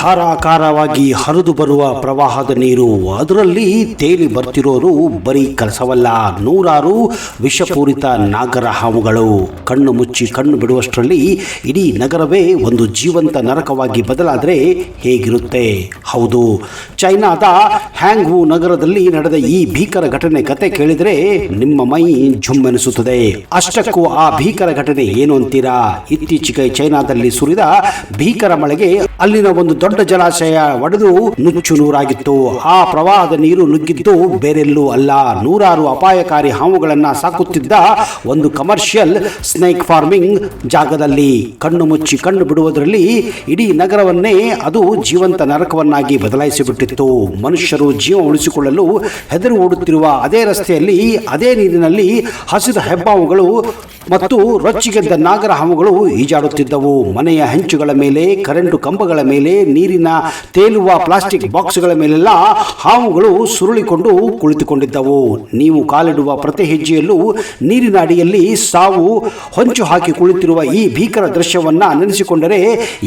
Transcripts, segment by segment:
ಧಾರಾಕಾರವಾಗಿ ಹರಿದು ಬರುವ ಪ್ರವಾಹದ ನೀರು, ಅದರಲ್ಲಿ ತೇಲಿ ಬರ್ತಿರೋರು ಬರೀ ಕೆಲಸವಲ್ಲ, ನೂರಾರು ವಿಷಪೂರಿತ ನಾಗರ ಹಾವುಗಳು. ಕಣ್ಣು ಮುಚ್ಚಿ ಕಣ್ಣು ಬಿಡುವಷ್ಟರಲ್ಲಿ ಇಡೀ ನಗರವೇ ಒಂದು ಜೀವಂತ ನರಕವಾಗಿ ಬದಲಾದರೆ ಹೇಗಿರುತ್ತೆ? ಹೌದು, ಚೈನಾದ ಹ್ಯಾಂಗ್ವು ನಗರದಲ್ಲಿ ನಡೆದ ಈ ಭೀಕರ ಘಟನೆ ಕತೆ ಕೇಳಿದರೆ ನಿಮ್ಮ ಮೈ ಜುಮ್ಮೆನಿಸುತ್ತದೆ. ಅಷ್ಟಕ್ಕೂ ಆ ಭೀಕರ ಘಟನೆ ಏನು ಅಂತೀರಾ? ಇತ್ತೀಚೆಗೆ ಚೈನಾದಲ್ಲಿ ಸುರಿದ ಭೀಕರ ಮಳೆಗೆ ಅಲ್ಲಿನ ಒಂದು ದೊಡ್ಡ ಜಲಾಶಯ ಒಡೆದು ನುಚ್ಚು ನೂರಾಗಿತ್ತು. ಆ ಪ್ರವಾಹದ ನೀರು ನುಗ್ಗಿದ್ದು ಬೇರೆಲ್ಲೂ ಅಲ್ಲ, ನೂರಾರು ಅಪಾಯಕಾರಿ ಹಾವುಗಳನ್ನ ಸಾಕುತ್ತಿದ್ದ ಒಂದು ಕಮರ್ಷಿಯಲ್ ಸ್ನೇಕ್ ಫಾರ್ಮಿಂಗ್ ಜಾಗದಲ್ಲಿ. ಕಣ್ಣು ಮುಚ್ಚಿ ಕಣ್ಣು ಬಿಡುವುದರಲ್ಲಿ ಇಡೀ ನಗರವನ್ನೇ ಅದು ಜೀವಂತ ನರಕವನ್ನಾಗಿ ಬದಲಾಯಿಸಿಬಿಟ್ಟಿತ್ತು. ಮನುಷ್ಯರು ಜೀವ ಉಳಿಸಿಕೊಳ್ಳಲು ಹೆದರು ಓಡುತ್ತಿರುವ ಅದೇ ರಸ್ತೆಯಲ್ಲಿ, ಅದೇ ನೀರಿನಲ್ಲಿ ಹಸಿದ ಹೆಬ್ಬಾವುಗಳು ಮತ್ತು ರೊಚ್ಚಿಗೆದ್ದ ನಾಗರ ಹಾವುಗಳು ಈಜಾಡುತ್ತಿದ್ದವು. ಮನೆಯ ಹೆಂಚುಗಳ ಮೇಲೆ, ಕರೆಂಟು ಕಂಬಗಳ ಮೇಲೆ, ನೀರಿನ ತೇಲುವ ಪ್ಲಾಸ್ಟಿಕ್ ಬಾಕ್ಸ್ಗಳ ಮೇಲೆಲ್ಲ ಹಾವುಗಳು ಸುರುಳಿಕೊಂಡು ಕುಳಿತುಕೊಂಡಿದ್ದವು. ನೀವು ಕಾಲಿಡುವ ಪ್ರತಿ ಹೆಜ್ಜೆಯಲ್ಲೂ ನೀರಿನ ಅಡಿಯಲ್ಲಿ ಸಾವು ಹೊಂಚು ಹಾಕಿ ಕುಳಿತಿರುವ ಈ ಭೀಕರ ದೃಶ್ಯವನ್ನ ನೆನೆಸಿಕೊಂಡರೆ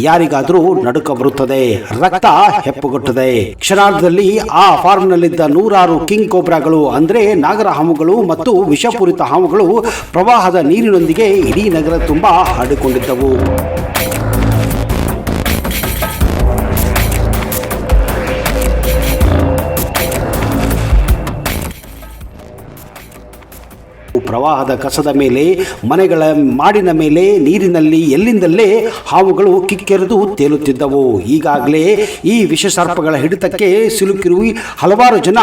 ಯಾರಿಗಾದರೂ ನಡುಕ ಬರುತ್ತದೆ, ರಕ್ತ ಹೆಪ್ಪುಗಟ್ಟುತ್ತದೆ. ಕ್ಷಣಾರ್ಧದಲ್ಲಿ ಆ ಫಾರ್ಮ್ನಲ್ಲಿದ್ದ ನೂರಾರು ಕಿಂಗ್ ಕೋಬ್ರಾಗಳು ಅಂದರೆ ನಾಗರ ಹಾವುಗಳು ಮತ್ತು ವಿಷಪೂರಿತ ಹಾವುಗಳು ಪ್ರವಾಹದ ನೀರಿನೊಂದಿಗೆ ಇಡೀ ನಗರ ತುಂಬಾ ಹರಡಿಕೊಂಡಿದ್ದವು. ಪ್ರವಾಹದ ಕಸದ ಮೇಲೆ, ಮನೆಗಳ ಮಾಡಿನ ಮೇಲೆ, ನೀರಿನಲ್ಲಿ ಎಲ್ಲಿಂದಲ್ಲೇ ಹಾವುಗಳು ಕಿಕ್ಕೆರೆದು ತೇಲುತ್ತಿದ್ದವು. ಈಗಾಗಲೇ ಈ ವಿಷಸರ್ಪಗಳ ಹಿಡಿತಕ್ಕೆ ಸಿಲುಕಿರುವ ಹಲವಾರು ಜನ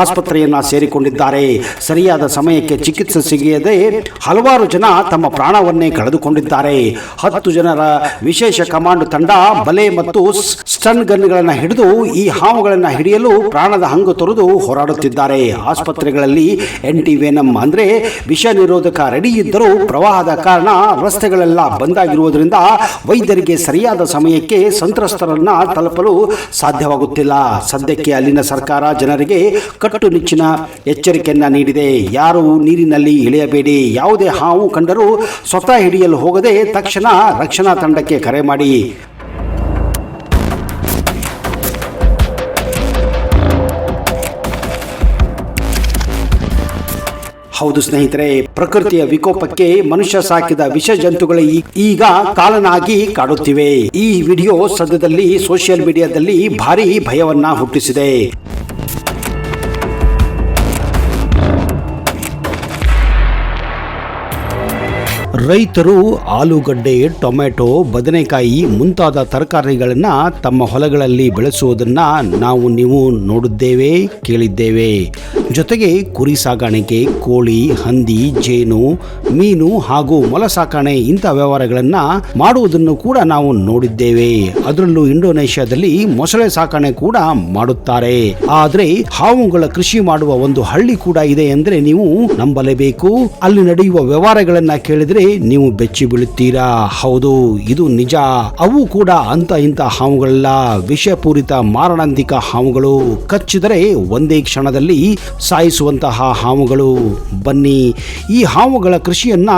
ಆಸ್ಪತ್ರೆಯನ್ನ ಸೇರಿಕೊಂಡಿದ್ದಾರೆ. ಸರಿಯಾದ ಸಮಯಕ್ಕೆ ಚಿಕಿತ್ಸೆ ಸಿಗದೆ ಹಲವಾರು ಜನ ತಮ್ಮ ಪ್ರಾಣವನ್ನೇ ಕಳೆದುಕೊಂಡಿದ್ದಾರೆ. 10 ಜನರ ವಿಶೇಷ ಕಮಾಂಡ್ ತಂಡ ಬಲೆ ಮತ್ತು ಸ್ಟನ್ ಗನ್ಗಳನ್ನು ಹಿಡಿದು ಈ ಹಾವುಗಳನ್ನು ಹಿಡಿಯಲು ಪ್ರಾಣದ ಹಂಗು ತೊರೆದು ಹೋರಾಡುತ್ತಿದ್ದಾರೆ. ಆಸ್ಪತ್ರೆಗಳಲ್ಲಿ ಆಂಟಿವೆನಮ್ ಅಂದರೆ ವಿಷ ನಿರೋಧಕ ರೆಡಿ ಇದ್ದರೂ ಪ್ರವಾಹದ ಕಾರಣ ರಸ್ತೆಗಳೆಲ್ಲ ಬಂದಾಗಿರುವುದರಿಂದ ವೈದ್ಯರಿಗೆ ಸರಿಯಾದ ಸಮಯಕ್ಕೆ ಸಂತ್ರಸ್ತರನ್ನ ತಲುಪಲು ಸಾಧ್ಯವಾಗುತ್ತಿಲ್ಲ. ಸದ್ಯಕ್ಕೆ ಅಲ್ಲಿನ ಸರ್ಕಾರ ಜನರಿಗೆ ಕಟ್ಟುನಿಚ್ಚಿನ ಎಚ್ಚರಿಕೆಯನ್ನ ನೀಡಿದೆ. ಯಾರು ನೀರಿನಲ್ಲಿ ಇಳಿಯಬೇಡಿ, ಯಾವುದೇ ಹಾವು ಕಂಡರೂ ಸ್ವತಃ ಹಿಡಿಯಲು ಹೋಗದೆ ತಕ್ಷಣ ರಕ್ಷಣಾ ತಂಡಕ್ಕೆ ಕರೆ ಮಾಡಿ. ಹೌದು ಸ್ನೇಹಿತರೆ, ಪ್ರಕೃತಿಯ ವಿಕೋಪಕ್ಕೆ ಮನುಷ್ಯ ಸಾಕಿದ ವಿಷ ಜಂತುಗಳು ಈಗ ಕಾಲನಾಗಿ ಕಾಡುತ್ತಿವೆ. ಈ ವಿಡಿಯೋ ಸದ್ಯದಲ್ಲಿ ಸೋಷಿಯಲ್ ಮೀಡಿಯಾದಲ್ಲಿ ಭಾರಿ ಭಯವನ್ನ ಹುಟ್ಟಿಸಿದೆ. ರೈತರು ಆಲೂಗಡ್ಡೆ, ಟೊಮೆಟೊ, ಬದನೆಕಾಯಿ ಮುಂತಾದ ತರಕಾರಿಗಳನ್ನು ತಮ್ಮ ಹೊಲಗಳಲ್ಲಿ ಬೆಳೆಸುವುದನ್ನು ನೀವು ನೋಡಿದ್ದೇವೆ, ಕೇಳಿದ್ದೇವೆ. ಜೊತೆಗೆ ಕುರಿ ಸಾಕಾಣಿಕೆ, ಕೋಳಿ, ಹಂದಿ, ಜೇನು, ಮೀನು ಹಾಗೂ ಮೊಲ ಸಾಕಣೆ ಇಂಥ ವ್ಯವಹಾರಗಳನ್ನು ಮಾಡುವುದನ್ನು ಕೂಡ ನಾವು ನೋಡಿದ್ದೇವೆ. ಅದರಲ್ಲೂ ಇಂಡೋನೇಷ್ಯಾದಲ್ಲಿ ಮೊಸಳೆ ಸಾಕಣೆ ಕೂಡ ಮಾಡುತ್ತಾರೆ. ಆದರೆ ಹಾವುಗಳ ಕೃಷಿ ಮಾಡುವ ಒಂದು ಹಳ್ಳಿ ಕೂಡ ಇದೆ ಎಂದರೆ ನೀವು ನಂಬಲೇಬೇಕು. ಅಲ್ಲಿ ನಡೆಯುವ ವ್ಯವಹಾರಗಳನ್ನ ಕೇಳಿದ್ರೆ ನೀವು ಬೆಚ್ಚಿ ಬೀಳುತ್ತೀರಾ. ಹೌದು, ಇದು ನಿಜ. ಅವು ಕೂಡ ಇಂಥ ಹಾವುಗಳಲ್ಲ, ವಿಷಪೂರಿತ ಮಾರಣಾಂತಿಕ ಹಾವುಗಳು. ಕಚ್ಚಿದರೆ ಒಂದೇ ಕ್ಷಣದಲ್ಲಿ ಸಾಯಿಸುವಂತಹ ಹಾವುಗಳು. ಬನ್ನಿ, ಈ ಹಾವುಗಳ ಕೃಷಿಯನ್ನ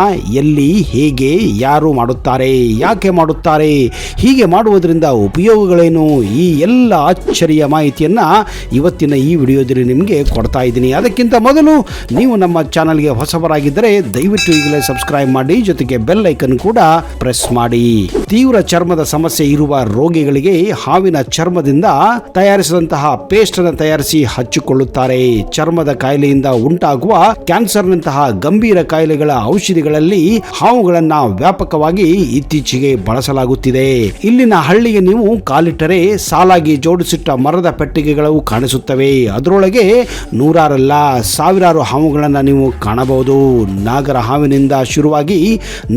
ಎಲ್ಲಿ, ಹೇಗೆ, ಯಾರು ಮಾಡುತ್ತಾರೆ, ಯಾಕೆ ಮಾಡುತ್ತಾರೆ, ಹೀಗೆ ಮಾಡುವುದರಿಂದ ಉಪಯೋಗಗಳೇನು, ಈ ಎಲ್ಲ ಆಶ್ಚರ್ಯ ಮಾಹಿತಿಯನ್ನ ಇವತ್ತಿನ ಈ ವಿಡಿಯೋದಲ್ಲಿ ನಿಮಗೆ ಕೊಡ್ತಾ ಇದ್ದೀನಿ. ಅದಕ್ಕಿಂತ ಮೊದಲು ನೀವು ನಮ್ಮ ಚಾನಲ್ಗೆ ಹೊಸಬರಾಗಿದ್ದರೆ ದಯವಿಟ್ಟು ಈಗಲೇ ಸಬ್ಸ್ಕ್ರೈಬ್ ಮಾಡಿ, ಜೊತೆಗೆ ಬೆಲ್ ಐಕನ್ ಕೂಡ ಪ್ರೆಸ್ ಮಾಡಿ. ತೀವ್ರ ಚರ್ಮದ ಸಮಸ್ಯೆ ಇರುವ ರೋಗಿಗಳಿಗೆ ಹಾವಿನ ಚರ್ಮದಿಂದ ತಯಾರಿಸಿದಂತಹ ಪೇಸ್ಟ್ ಅನ್ನು ತಯಾರಿಸಿ ಹಚ್ಚಿಕೊಳ್ಳುತ್ತಾರೆ. ಚರ್ಮದ ಕಾಯಿಲೆಯಿಂದ ಉಂಟಾಗುವ ಕ್ಯಾನ್ಸರ್ನಂತಹ ಗಂಭೀರ ಕಾಯಿಲೆಗಳ ಔಷಧಿಗಳಲ್ಲಿ ಹಾವುಗಳನ್ನ ವ್ಯಾಪಕವಾಗಿ ಇತ್ತೀಚೆಗೆ ಬಳಸಲಾಗುತ್ತಿದೆ. ಇಲ್ಲಿನ ಹಳ್ಳಿಗೆ ನೀವು ಕಾಲಿಟ್ಟರೆ ಸಾಲಾಗಿ ಜೋಡಿಸಿಟ್ಟ ಮರದ ಪೆಟ್ಟಿಗೆಗಳು ಕಾಣಿಸುತ್ತವೆ. ಅದರೊಳಗೆ ನೂರಾರಲ್ಲ, ಸಾವಿರಾರು ಹಾವುಗಳನ್ನ ನೀವು ಕಾಣಬಹುದು. ನಾಗರ ಹಾವಿನಿಂದ ಶುರುವಾಗಿ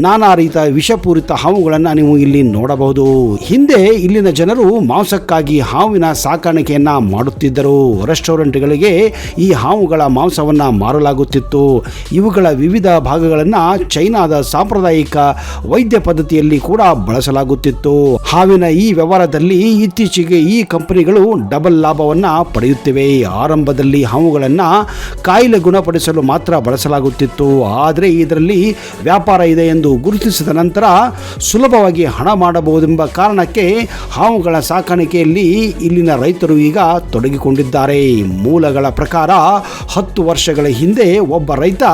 ನಾನಾ ರೀತಿಯ ವಿಷಪೂರಿತ ಹಾವುಗಳನ್ನ ನೀವು ಇಲ್ಲಿ ನೋಡಬಹುದು. ಹಿಂದೆ ಇಲ್ಲಿನ ಜನರು ಮಾಂಸಕ್ಕಾಗಿ ಹಾವಿನ ಸಾಕಾಣಿಕೆಯನ್ನ ಮಾಡುತ್ತಿದ್ದರು. ರೆಸ್ಟೋರೆಂಟ್ಗಳಿಗೆ ಈ ಹಾವುಗಳ ಮಾಂಸವನ್ನ ಮಾರಲಾಗುತ್ತಿತ್ತು. ಇವುಗಳ ವಿವಿಧ ಭಾಗಗಳನ್ನ ಚೈನಾದ ಸಾಂಪ್ರದಾಯಿಕ ವೈದ್ಯ ಪದ್ಧತಿಯಲ್ಲಿ ಕೂಡ ಬಳಸಲಾಗುತ್ತಿತ್ತು. ಹಾವಿನ ಈ ವ್ಯವಹಾರದಲ್ಲಿ ಇತ್ತೀಚೆಗೆ ಈ ಕಂಪನಿಗಳು ಡಬಲ್ ಲಾಭವನ್ನ ಪಡೆಯುತ್ತಿವೆ. ಆರಂಭದಲ್ಲಿ ಹಾವುಗಳನ್ನ ಕಾಯಿಲೆ ಗುಣಪಡಿಸಲು ಮಾತ್ರ ಬಳಸಲಾಗುತ್ತಿತ್ತು. ಆದರೆ ಇದರಲ್ಲಿ ವ್ಯಾಪಾರ ವ್ಯಾಪಾರ ಇದೆ ಎಂದು ಗುರುತಿಸಿದ ನಂತರ ಸುಲಭವಾಗಿ ಹಣ ಮಾಡಬಹುದೆಂಬ ಕಾರಣಕ್ಕೆ ಹಾವುಗಳ ಸಾಕಾಣಿಕೆಯಲ್ಲಿ ಇಲ್ಲಿನ ರೈತರು ಈಗ ತೊಡಗಿಕೊಂಡಿದ್ದಾರೆ. ಮೂಲಗಳ ಪ್ರಕಾರ 10 ವರ್ಷಗಳ ಹಿಂದೆ ಒಬ್ಬ ರೈತ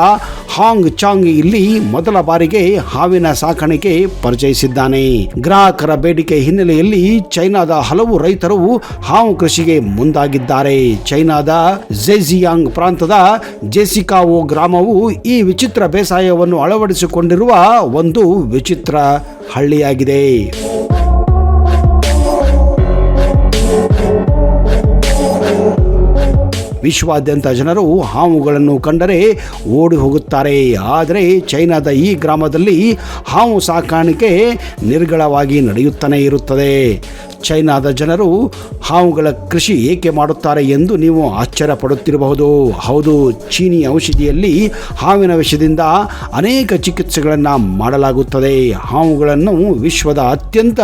ಹಾಂಗ್ ಚಾಂಗ್ ಇಲ್ಲಿ ಮೊದಲ ಬಾರಿಗೆ ಹಾವಿನ ಸಾಕಾಣಿಕೆ ಪರಿಚಯಿಸಿದ್ದಾನೆ. ಗ್ರಾಹಕರ ಬೇಡಿಕೆ ಹಿನ್ನೆಲೆಯಲ್ಲಿ ಚೈನಾದ ಹಲವು ರೈತರು ಹಾವು ಕೃಷಿಗೆ ಮುಂದಾಗಿದ್ದಾರೆ. ಚೈನಾದ ಝೆಜಿಯಾಂಗ್ ಪ್ರಾಂತದ ಜೆಸಿಕಾವೋ ಗ್ರಾಮವು ಈ ವಿಚಿತ್ರ ಬೇಸಾಯವನ್ನು ಅಳವಡಿಸಿಕೊಂಡಿರುವ ಒಂದು ವಿಚಿತ್ರ ಹಳ್ಳಿಯಾಗಿದೆ. ವಿಶ್ವಾದ್ಯಂತ ಜನರು ಹಾವುಗಳನ್ನು ಕಂಡರೆ ಓಡಿ ಹೋಗುತ್ತಾರೆ. ಆದರೆ ಚೈನಾದ ಈ ಗ್ರಾಮದಲ್ಲಿ ಹಾವು ಸಾಕಾಣಿಕೆ ನಿರ್ಗಳವಾಗಿ ನಡೆಯುತ್ತಲೇ ಇರುತ್ತದೆ. ಚೈನಾದ ಜನರು ಹಾವುಗಳ ಕೃಷಿ ಏಕೆ ಮಾಡುತ್ತಾರೆ ಎಂದು ನೀವು ಆಶ್ಚರ್ಯ ಪಡುತ್ತಿರಬಹುದು. ಹೌದು, ಚೀನಿ ಔಷಧಿಯಲ್ಲಿ ಹಾವಿನ ವಿಷದಿಂದ ಅನೇಕ ಚಿಕಿತ್ಸೆಗಳನ್ನು ಮಾಡಲಾಗುತ್ತದೆ. ಹಾವುಗಳನ್ನು ವಿಶ್ವದ ಅತ್ಯಂತ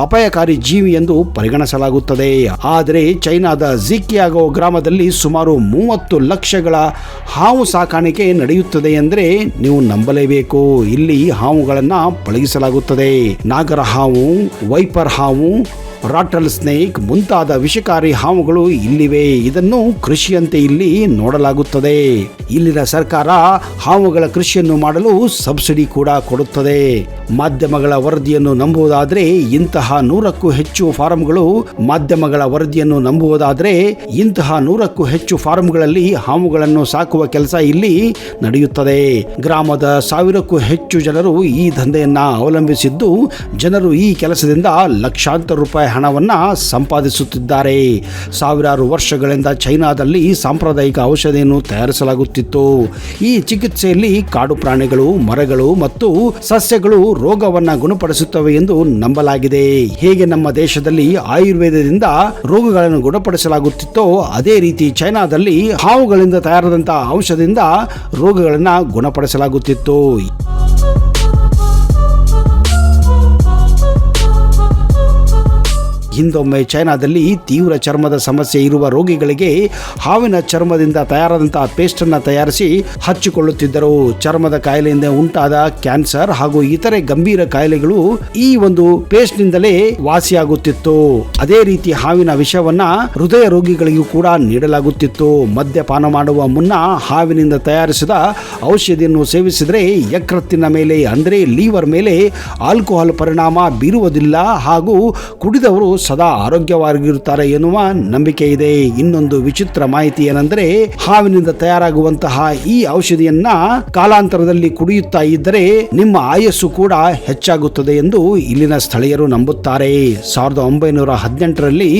ಅಪಾಯಕಾರಿ ಜೀವಿ ಎಂದು ಪರಿಗಣಿಸಲಾಗುತ್ತದೆ. ಆದರೆ ಚೈನಾದ ಝಿಕಿಯಾಗೋ ಗ್ರಾಮದಲ್ಲಿ ಸುಮಾರು 30 ಲಕ್ಷಗಳ ಹಾವು ಸಾಕಾಣಿಕೆ ನಡೆಯುತ್ತದೆ ಎಂದರೆ ನೀವು ನಂಬಲೇಬೇಕು. ಇಲ್ಲಿ ಹಾವುಗಳನ್ನು ಪಳಗಿಸಲಾಗುತ್ತದೆ. ನಾಗರ ಹಾವು, ವೈಪರ್ ಹಾವು, ರಾಟಲ್ ಸ್ನೇಕ್ ಮುಂತಾದ ವಿಷಕಾರಿ ಹಾವುಗಳು ಇಲ್ಲಿವೆ. ಇದನ್ನು ಕೃಷಿಯಂತೆ ಇಲ್ಲಿ ನೋಡಲಾಗುತ್ತದೆ. ಇಲ್ಲಿನ ಸರ್ಕಾರ ಹಾವುಗಳ ಕೃಷಿಯನ್ನು ಮಾಡಲು ಸಬ್ಸಿಡಿ ಕೂಡ ಕೊಡುತ್ತದೆ. ಮಾಧ್ಯಮಗಳ ವರದಿಯನ್ನು ನಂಬುವುದಾದರೆ ಇಂತಹ 100ಕ್ಕೂ ಹೆಚ್ಚು ಫಾರಂಗಳಲ್ಲಿ ಹಾವುಗಳನ್ನು ಸಾಕುವ ಕೆಲಸ ಇಲ್ಲಿ ನಡೆಯುತ್ತದೆ. ಗ್ರಾಮದ 1000ಕ್ಕೂ ಹೆಚ್ಚು ಜನರು ಈ ದಂಧೆಯನ್ನ ಅವಲಂಬಿಸಿದ್ದು, ಜನರು ಈ ಕೆಲಸದಿಂದ ಲಕ್ಷಾಂತರ ರೂಪಾಯಿ ಹಣವನ್ನ ಸಂಪಾದಿಸುತ್ತಿದ್ದಾರೆ. ಸಾವಿರಾರು ವರ್ಷಗಳಿಂದ ಚೈನಾದಲ್ಲಿ ಸಾಂಪ್ರದಾಯಿಕ ಔಷಧಿಯನ್ನು ತಯಾರಿಸಲಾಗುತ್ತಿತ್ತು. ಈ ಚಿಕಿತ್ಸೆಯಲ್ಲಿ ಕಾಡು ಪ್ರಾಣಿಗಳು, ಮರಗಳು ಮತ್ತು ಸಸ್ಯಗಳು ರೋಗವನ್ನ ಗುಣಪಡಿಸುತ್ತವೆ ಎಂದು ನಂಬಲಾಗಿದೆ. ಹೇಗೆ ನಮ್ಮ ದೇಶದಲ್ಲಿ ಆಯುರ್ವೇದದಿಂದ ರೋಗಗಳನ್ನು ಗುಣಪಡಿಸಲಾಗುತ್ತಿತ್ತೋ ಅದೇ ರೀತಿ ಚೈನಾದಲ್ಲಿ ಹಾವುಗಳಿಂದ ತಯಾರಾದಂತಹ ಔಷಧದಿಂದ ರೋಗಗಳನ್ನು ಗುಣಪಡಿಸಲಾಗುತ್ತಿತ್ತು. ಹಿಂದೊಮ್ಮೆ ಚೈನಾದಲ್ಲಿ ತೀವ್ರ ಚರ್ಮದ ಸಮಸ್ಯೆ ಇರುವ ರೋಗಿಗಳಿಗೆ ಹಾವಿನ ಚರ್ಮದಿಂದ ತಯಾರಾದಂತಹ ಪೇಸ್ಟ್ ಅನ್ನು ತಯಾರಿಸಿ ಹಚ್ಚಿಕೊಳ್ಳುತ್ತಿದ್ದರು. ಚರ್ಮದ ಕಾಯಿಲೆಯಿಂದ ಉಂಟಾದ ಕ್ಯಾನ್ಸರ್ ಹಾಗೂ ಇತರೆ ಗಂಭೀರ ಕಾಯಿಲೆಗಳು ಈ ಒಂದು ಪೇಸ್ಟ್ ನಿಂದಲೇ ವಾಸಿಯಾಗುತ್ತಿತ್ತು. ಅದೇ ರೀತಿ ಹಾವಿನ ವಿಷವನ್ನ ಹೃದಯ ರೋಗಿಗಳಿಗೂ ಕೂಡ ನೀಡಲಾಗುತ್ತಿತ್ತು. ಮದ್ಯಪಾನ ಮಾಡುವ ಮುನ್ನ ಹಾವಿನಿಂದ ತಯಾರಿಸಿದ ಔಷಧಿಯನ್ನು ಸೇವಿಸಿದರೆ ಯಕೃತ್ತಿನ ಮೇಲೆ ಅಂದರೆ ಲೀವರ್ ಮೇಲೆ ಆಲ್ಕೋಹಾಲ್ ಪರಿಣಾಮ ಬೀರುವುದಿಲ್ಲ ಹಾಗೂ ಕುಡಿದವರು ಸದಾ ಆರೋಗ್ಯವಾಗಿರುತ್ತಾರೆ ಎನ್ನುವ ನಂಬಿಕೆ ಇದೆ. ಇನ್ನೊಂದು ವಿಚಿತ್ರ ಮಾಹಿತಿ ಏನೆಂದರೆ ಹಾವಿನಿಂದ ತಯಾರಾಗುವಂತಹ ಈ ಔಷಧಿಯನ್ನ ಕಾಲಾಂತರದಲ್ಲಿ ಕುಡಿಯುತ್ತಾ ಇದ್ದರೆ ನಿಮ್ಮ ಆಯಸ್ಸು ಕೂಡ ಹೆಚ್ಚಾಗುತ್ತದೆ ಎಂದು ಇಲ್ಲಿನ ಸ್ಥಳೀಯರು ನಂಬುತ್ತಾರೆ. 1918ರಲ್ಲಿ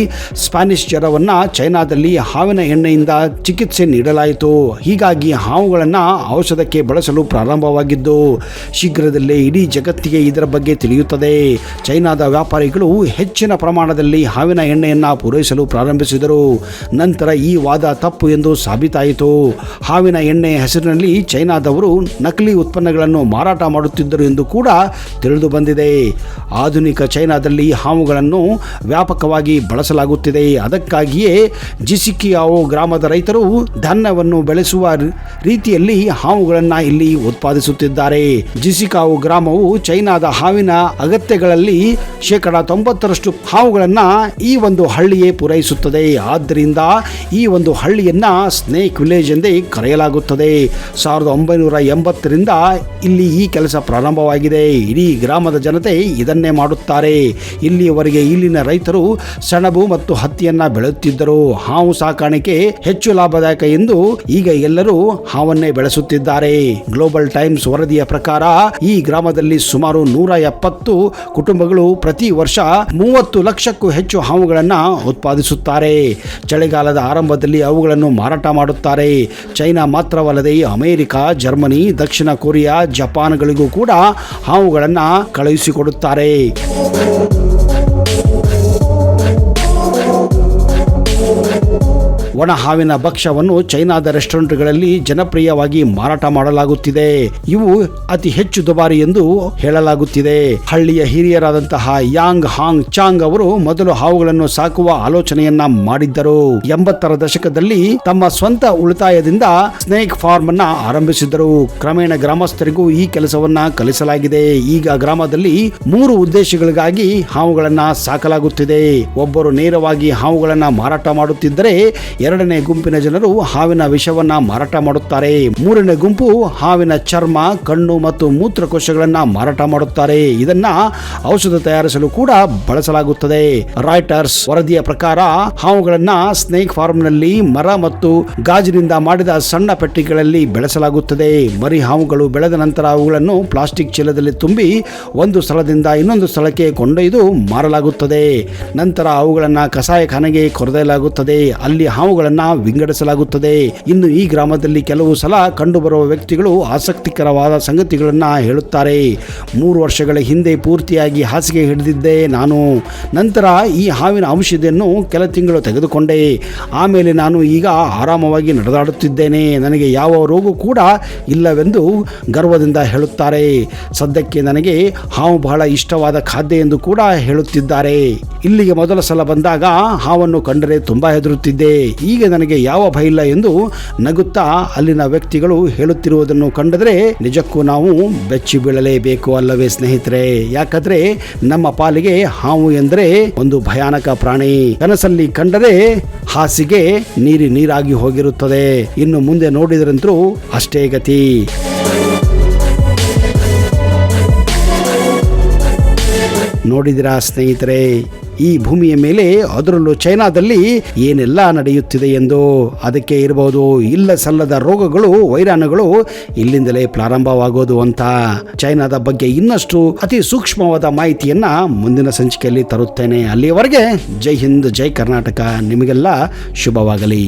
ಸ್ಪ್ಯಾನಿಷ್ ಜ್ವರವನ್ನ ಚೈನಾದಲ್ಲಿ ಹಾವಿನ ಎಣ್ಣೆಯಿಂದ ಚಿಕಿತ್ಸೆ ನೀಡಲಾಯಿತು. ಹೀಗಾಗಿ ಹಾವುಗಳನ್ನ ಔಷಧಕ್ಕೆ ಬಳಸಲು ಪ್ರಾರಂಭವಾಗಿದ್ದು ಶೀಘ್ರದಲ್ಲೇ ಇಡೀ ಜಗತ್ತಿಗೆ ಇದರ ಬಗ್ಗೆ ತಿಳಿಯುತ್ತದೆ. ಚೈನಾದ ವ್ಯಾಪಾರಿಗಳು ಹೆಚ್ಚಿನ ಪ್ರಮಾಣದಲ್ಲಿ ಹಾವಿನ ಎಣ್ಣೆಯನ್ನ ಪೂರೈಸಲು ಪ್ರಾರಂಭಿಸಿದರು. ನಂತರ ಈ ವಾದ ತಪ್ಪು ಎಂದು ಸಾಬೀತಾಯಿತು. ಹಾವಿನ ಎಣ್ಣೆಯ ಹೆಸರಿನಲ್ಲಿ ಚೈನಾದವರು ನಕಲಿ ಉತ್ಪನ್ನಗಳನ್ನು ಮಾರಾಟ ಮಾಡುತ್ತಿದ್ದರು ಎಂದು ಕೂಡ ತಿಳಿದು ಬಂದಿದೆ. ಆಧುನಿಕ ಚೈನಾದಲ್ಲಿ ಹಾವುಗಳನ್ನು ವ್ಯಾಪಕವಾಗಿ ಬಳಸಲಾಗುತ್ತಿದೆ. ಅದಕ್ಕಾಗಿಯೇ ಜಿಸಿಕಿಯಾವೋ ಗ್ರಾಮದ ರೈತರು ಧಾನ್ಯವನ್ನು ಬೆಳೆಸುವ ರೀತಿಯಲ್ಲಿ ಹಾವುಗಳನ್ನು ಇಲ್ಲಿ ಉತ್ಪಾದಿಸುತ್ತಿದ್ದಾರೆ. ಜಿಸಿಕಾವೋ ಗ್ರಾಮವು ಚೈನಾದ ಹಾವಿನ ಅಗತ್ಯಗಳಲ್ಲಿ 90% ಹಾವುಗಳನ್ನ ಈ ಒಂದು ಹಳ್ಳಿಯೇ ಪೂರೈಸುತ್ತದೆ. ಆದ್ದರಿಂದ ಈ ಒಂದು ಹಳ್ಳಿಯನ್ನ ಸ್ನೇಕ್ ವಿಲೇಜ್ ಎಂದೇ ಕರೆಯಲಾಗುತ್ತದೆ. 1980ರಿಂದ ಇಲ್ಲಿ ಈ ಕೆಲಸ ಪ್ರಾರಂಭವಾಗಿದೆ. ಇಡೀ ಗ್ರಾಮದ ಜನತೆ ಇದನ್ನೇ ಮಾಡುತ್ತಾರೆ. ಇಲ್ಲಿಯವರೆಗೆ ಇಲ್ಲಿನ ರೈತರು ಸೆಣಬು ಮತ್ತು ಹತ್ತಿಯನ್ನ ಬೆಳೆಯುತ್ತಿದ್ದರು. ಹಾವು ಸಾಕಾಣಿಕೆ ಹೆಚ್ಚು ಲಾಭದಾಯಕ ಎಂದು ಈಗ ಎಲ್ಲರೂ ಹಾವನ್ನೇ ಬೆಳೆಸುತ್ತಿದ್ದಾರೆ. ಗ್ಲೋಬಲ್ ಟೈಮ್ಸ್ ವರದಿಯ ಪ್ರಕಾರ ಈ ಗ್ರಾಮದಲ್ಲಿ ಸುಮಾರು 170 ಕುಟುಂಬಗಳು ಪ್ರತಿ ವರ್ಷ 30 ಲಕ್ಷಕ್ಕೂ ಹೆಚ್ಚು ಹಾವುಗಳನ್ನು ಉತ್ಪಾದಿಸುತ್ತಾರೆ. ಚಳಿಗಾಲದ ಆರಂಭದಲ್ಲಿ ಅವುಗಳನ್ನು ಮಾರಾಟ ಮಾಡುತ್ತಾರೆ. ಚೈನಾ ಮಾತ್ರವಲ್ಲದೆ ಅಮೆರಿಕ, ಜರ್ಮನಿ, ದಕ್ಷಿಣ ಕೊರಿಯಾ, ಜಪಾನ್ಗಳಿಗೂ ಕೂಡ ಹಾವುಗಳನ್ನು ಕಳುಹಿಸಿಕೊಡುತ್ತಾರೆ. ಒಣ ಹಾವಿನ ಭಕ್ಷ್ಯವನ್ನು ಚೈನಾದ ರೆಸ್ಟೋರೆಂಟ್ಗಳಲ್ಲಿ ಜನಪ್ರಿಯವಾಗಿ ಮಾರಾಟ ಮಾಡಲಾಗುತ್ತಿದೆ. ಇವು ಅತಿ ಹೆಚ್ಚು ದುಬಾರಿ ಎಂದು ಹೇಳಲಾಗುತ್ತಿದೆ. ಹಳ್ಳಿಯ ಹಿರಿಯರಾದಂತಹ ಯಾಂಗ್ ಹಾಂಗ್ ಚಾಂಗ್ ಅವರು ಮೊದಲು ಹಾವುಗಳನ್ನು ಸಾಕುವ ಆಲೋಚನೆಯನ್ನ ಮಾಡಿದ್ದರು. 80ರ ದಶಕದಲ್ಲಿ ತಮ್ಮ ಸ್ವಂತ ಉಳಿತಾಯದಿಂದ ಸ್ನೇಕ್ ಫಾರ್ಮ್ ಅನ್ನ ಆರಂಭಿಸಿದರು. ಕ್ರಮೇಣ ಗ್ರಾಮಸ್ಥರಿಗೂ ಈ ಕೆಲಸವನ್ನ ಕಲಿಸಲಾಗಿದೆ. ಈಗ ಗ್ರಾಮದಲ್ಲಿ 3 ಉದ್ದೇಶಗಳಿಗಾಗಿ ಹಾವುಗಳನ್ನ ಸಾಕಲಾಗುತ್ತಿದೆ. ಒಬ್ಬರು ನೇರವಾಗಿ ಹಾವುಗಳನ್ನ ಮಾರಾಟ ಮಾಡುತ್ತಿದ್ದರೆ, 2ನೇ ಗುಂಪಿನ ಜನರು ಹಾವಿನ ವಿಷವನ್ನ ಮಾರಾಟ ಮಾಡುತ್ತಾರೆ. 3ನೇ ಗುಂಪು ಹಾವಿನ ಚರ್ಮ, ಕಣ್ಣು ಮತ್ತು ಮೂತ್ರಕೋಶಗಳನ್ನ ಮಾರಾಟ ಮಾಡುತ್ತಾರೆ. ಇದನ್ನ ಔಷಧ ತಯಾರಿಸಲು ಕೂಡ ಬಳಸಲಾಗುತ್ತದೆ. ರಾಯ್ಟರ್ಸ್ ವರದಿಯ ಪ್ರಕಾರ ಹಾವುಗಳನ್ನ ಸ್ನೇಕ್ ಫಾರ್ಮ್ ನಲ್ಲಿ ಮರ ಮತ್ತು ಗಾಜಿನಿಂದ ಮಾಡಿದ ಸಣ್ಣ ಪೆಟ್ಟಿಗೆಗಳಲ್ಲಿ ಬೆಳೆಸಲಾಗುತ್ತದೆ. ಮರಿ ಹಾವುಗಳು ಬೆಳೆದ ನಂತರ ಅವುಗಳನ್ನು ಪ್ಲಾಸ್ಟಿಕ್ ಚೀಲದಲ್ಲಿ ತುಂಬಿ ಒಂದು ಸ್ಥಳದಿಂದ ಇನ್ನೊಂದು ಸ್ಥಳಕ್ಕೆ ಕೊಂಡೊಯ್ದು ಮಾರಲಾಗುತ್ತದೆ. ನಂತರ ಅವುಗಳನ್ನ ಕಸಾಯಖಾನೆಗೆ ಕೊರೆಯಲಾಗುತ್ತದೆ. ಅಲ್ಲಿ ಹಾವುಗಳನ್ನ ವಿಂಗಡಿಸಲಾಗುತ್ತದೆ. ಇನ್ನು ಈ ಗ್ರಾಮದಲ್ಲಿ ಕೆಲವು ಸಲ ಕಂಡುಬರುವ ವ್ಯಕ್ತಿಗಳು ಆಸಕ್ತಿಕರವಾದ ಸಂಗತಿಗಳನ್ನ ಹೇಳುತ್ತಾರೆ. 3 ವರ್ಷಗಳ ಹಿಂದೆ ಪೂರ್ತಿಯಾಗಿ ಹಾಸಿಗೆ ಹಿಡಿದಿದ್ದೆ ನಾನು. ನಂತರ ಈ ಹಾವಿನ ಔಷಧಿಯನ್ನು ಕೆಲ ತಿಂಗಳು ತೆಗೆದುಕೊಂಡೆ. ಆಮೇಲೆ ನಾನು ಈಗ ಆರಾಮವಾಗಿ ನಡೆದಾಡುತ್ತಿದ್ದೇನೆ. ನನಗೆ ಯಾವ ರೋಗ ಕೂಡ ಇಲ್ಲವೆಂದು ಗರ್ವದಿಂದ ಹೇಳುತ್ತಾರೆ. ಸದ್ಯಕ್ಕೆ ನನಗೆ ಹಾವು ಬಹಳ ಇಷ್ಟವಾದ ಖಾದ್ಯ ಎಂದು ಕೂಡ ಹೇಳುತ್ತಿದ್ದಾರೆ. ಇಲ್ಲಿಗೆ ಮೊದಲ ಸಲ ಬಂದಾಗ ಹಾವನ್ನು ಕಂಡರೆ ತುಂಬಾ ಹೆದರುತ್ತಿದ್ದೆ. ಈಗ ನನಗೆ ಯಾವ ಭಯ ಇಲ್ಲ ಎಂದು ನಗುತ್ತಾ ಅಲ್ಲಿನ ವ್ಯಕ್ತಿಗಳು ಹೇಳುತ್ತಿರುವುದನ್ನು ಕಂಡರೆ ನಿಜಕ್ಕೂ ನಾವು ಬೆಚ್ಚಿ ಬೀಳಲೇಬೇಕು ಅಲ್ಲವೇ ಸ್ನೇಹಿತರೆ? ಯಾಕಂದ್ರೆ ನಮ್ಮ ಪಾಲಿಗೆ ಹಾವು ಎಂದರೆ ಒಂದು ಭಯಾನಕ ಪ್ರಾಣಿ. ಕನಸಲ್ಲಿ ಕಂಡರೆ ಹಾಸಿಗೆ ನೀರಾಗಿ ಹೋಗಿರುತ್ತದೆ. ಇನ್ನು ಮುಂದೆ ನೋಡಿದ್ರಂತೂ ಅಷ್ಟೇ ಗತಿ. ನೋಡಿದಿರಾ ಸ್ನೇಹಿತರೆ, ಈ ಭೂಮಿಯ ಮೇಲೆ, ಅದರಲ್ಲೂ ಚೈನಾದಲ್ಲಿ ಏನೆಲ್ಲ ನಡೆಯುತ್ತಿದೆ ಎಂದು. ಅದಕ್ಕೆ ಇರಬಹುದು ಇಲ್ಲ ಸಲ್ಲದ ರೋಗಗಳು, ವೈರಾಣುಗಳು ಇಲ್ಲಿಂದಲೇ ಪ್ರಾರಂಭವಾಗೋದು ಅಂತ. ಚೈನಾದ ಬಗ್ಗೆ ಇನ್ನಷ್ಟು ಅತಿ ಸೂಕ್ಷ್ಮವಾದ ಮಾಹಿತಿಯನ್ನ ಮುಂದಿನ ಸಂಚಿಕೆಯಲ್ಲಿ ತರುತ್ತೇನೆ. ಅಲ್ಲಿಯವರೆಗೆ ಜೈ ಹಿಂದ್, ಜೈ ಕರ್ನಾಟಕ. ನಿಮಗೆಲ್ಲ ಶುಭವಾಗಲಿ.